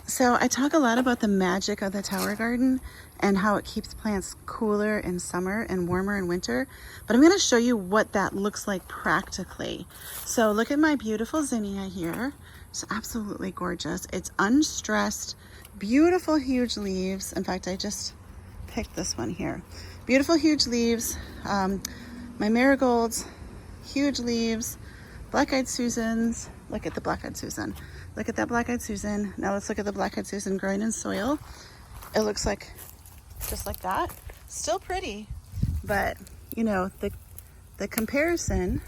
So I talk a lot about the magic of the tower garden and how it keeps plants cooler in summer and warmer in winter. But I'm going to show you what that looks like practically. So look at my beautiful zinnia here. It's absolutely gorgeous. It's unstressed, beautiful, huge leaves. In fact, I just picked this one here. Beautiful, huge leaves. My marigolds, huge leaves. Black-eyed Susans. Look at the black-eyed Susan. Look at that black-eyed Susan. Now let's look at the black-eyed Susan growing in soil. It looks like just like that. Still pretty, but you know, the comparison,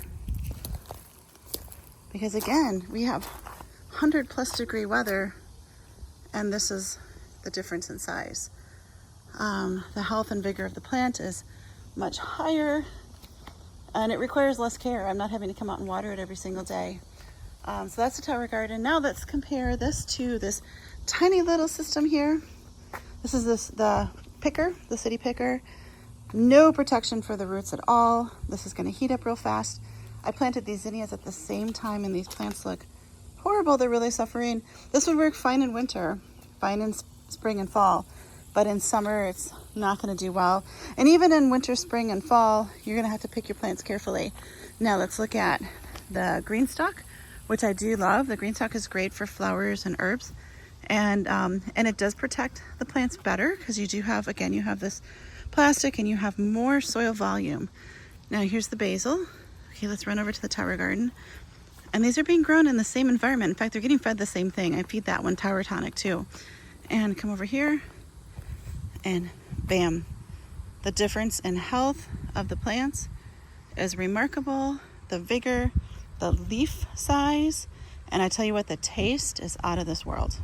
because again, we have 100+ degree weather, and this is the difference in size. The health and vigor of the plant is much higher, and it requires less care. I'm not having to come out and water it every single day. So that's the tower garden. Now let's compare this to this tiny little system here. This is the picker, the city picker. No protection for the roots at all. This is going to heat up real fast. I planted these zinnias at the same time, and these plants look horrible. They're really suffering. This would work fine in winter, fine in spring and fall, but in summer it's not going to do well. And even in winter, spring, and fall, you're going to have to pick your plants carefully. Now let's look at the green stalk, which I do love. The green stalk is great for flowers and herbs, and it does protect the plants better because you do have, again, you have this plastic and you have more soil volume. Now here's the basil. Okay, let's run over to the tower garden. And these are being grown in the same environment. In fact, they're getting fed the same thing. I feed that one tower tonic too. And come over here and bam. The difference in health of the plants is remarkable. The vigor, the leaf size, and I tell you what, the taste is out of this world.